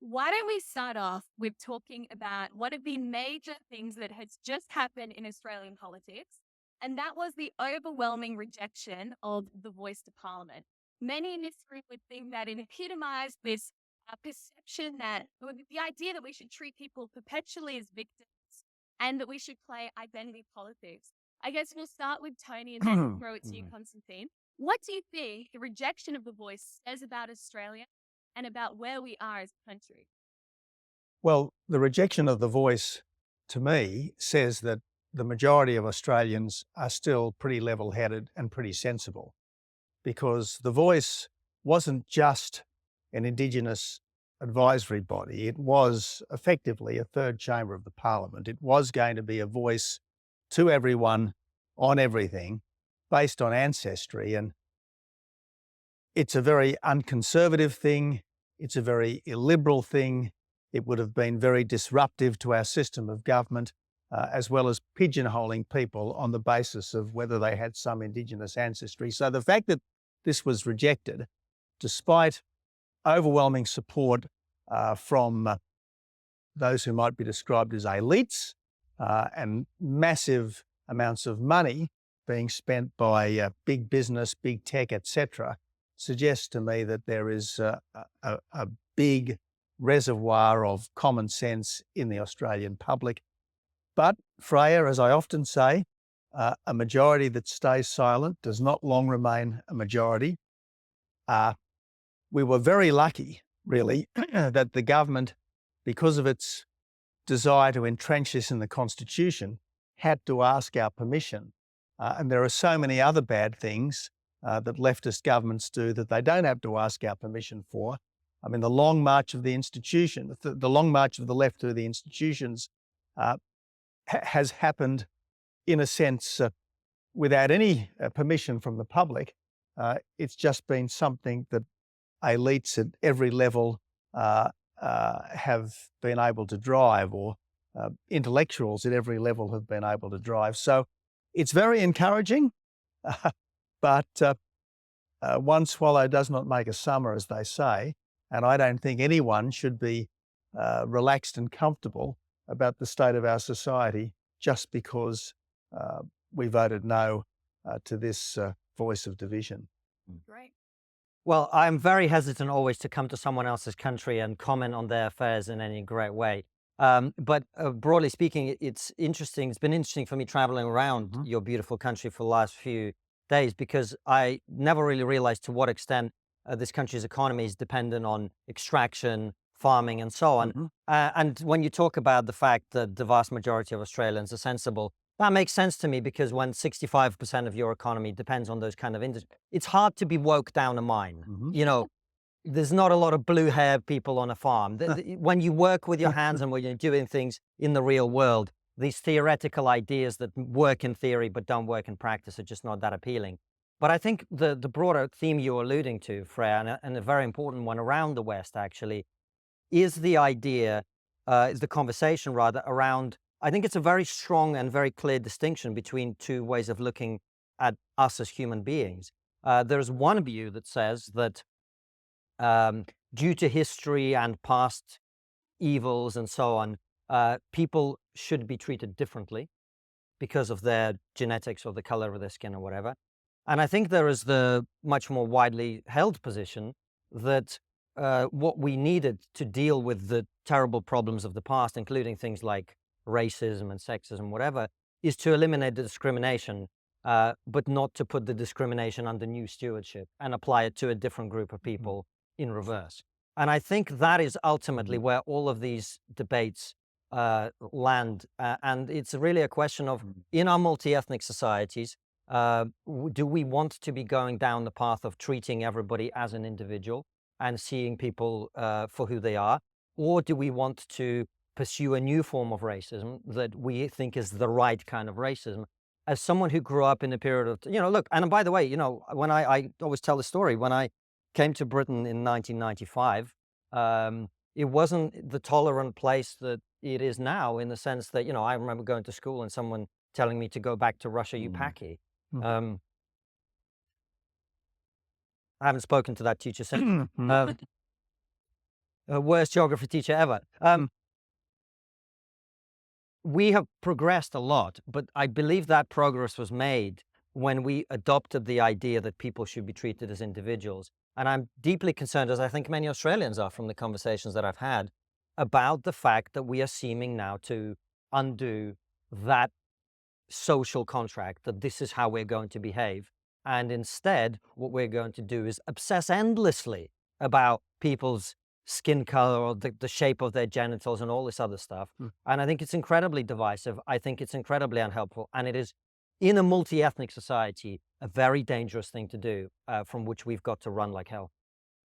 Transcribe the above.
why don't we start off with talking about one of the major things that has just happened in Australian politics, and that was the overwhelming rejection of the voice to Parliament. Many in this group would think that it epitomized this perception that, or the idea that we should treat people perpetually as victims and that we should play identity politics. I guess we'll start with Tony and then throw it to you, Konstantin. What do you think the rejection of the voice says about Australia and about where we are as a country? Well, the rejection of the voice, to me, says that the majority of Australians are still pretty level-headed and pretty sensible, because the voice wasn't just an Indigenous advisory body. It was effectively a third chamber of the Parliament. It was going to be a voice to everyone on everything based on ancestry. And it's a very unconservative thing. It's a very illiberal thing. It would have been very disruptive to our system of government, as well as pigeonholing people on the basis of whether they had some Indigenous ancestry. So the fact that this was rejected, despite overwhelming support from those who might be described as elites and massive amounts of money being spent by big business, big tech, etc., suggests to me that there is a big reservoir of common sense in the Australian public. But, Freya, as I often say, a majority that stays silent does not long remain a majority. We were very lucky, really, that the government, because of its desire to entrench this in the Constitution, had to ask our permission. And there are so many other bad things that leftist governments do that they don't have to ask our permission for. I mean, the long march of the institution, the long march of the left through the institutions has happened, in a sense, without any permission from the public. It's just been something that elites at every level have been able to drive, or intellectuals at every level have been able to drive. So it's very encouraging, but one swallow does not make a summer, as they say. And I don't think anyone should be relaxed and comfortable about the state of our society just because we voted no to this voice of division. Great. Well, I'm very hesitant always to come to someone else's country and comment on their affairs in any great way. But broadly speaking, it's interesting. It's been interesting for me traveling around your beautiful country for the last few days, because I never really realized to what extent this country's economy is dependent on extraction, farming, and so on. And when you talk about the fact that the vast majority of Australians are sensible, that makes sense to me, because when 65% of your economy depends on those kind of industries, it's hard to be woke down a mine. You know, there's not a lot of blue-haired people on a farm. When you work with your hands and when you're doing things in the real world, these theoretical ideas that work in theory but don't work in practice are just not that appealing. But I think the broader theme you're alluding to, Freya, and a very important one around the West, actually, is the idea, is the conversation rather, around, I think it's a very strong and very clear distinction between two ways of looking at us as human beings. There's one view that says that due to history and past evils and so on, people should be treated differently because of their genetics or the color of their skin or whatever. And I think there is the much more widely held position that what we needed to deal with the terrible problems of the past, including things like racism and sexism, whatever, is to eliminate the discrimination, but not to put the discrimination under new stewardship and apply it to a different group of people in reverse. And I think that is ultimately where all of these debates land. And it's really a question of, in our multi-ethnic societies, do we want to be going down the path of treating everybody as an individual and seeing people for who they are? Or do we want to pursue a new form of racism that we think is the right kind of racism? As someone who grew up in a period of, look, and by the way, when I always tell the story, when I came to Britain in 1995, it wasn't the tolerant place that it is now, in the sense that, I remember going to school and someone telling me to go back to Russia, you packy. I haven't spoken to that teacher since. worst geography teacher ever. We have progressed a lot, but I believe that progress was made when we adopted the idea that people should be treated as individuals. And I'm deeply concerned, as I think many Australians are from the conversations that I've had, about the fact that we are seeming now to undo that social contract, that this is how we're going to behave. And instead, what we're going to do is obsess endlessly about people's skin color or the shape of their genitals and all this other stuff. And I think it's incredibly divisive. I think it's incredibly unhelpful. And it is, in a multi-ethnic society, a very dangerous thing to do, from which we've got to run like hell.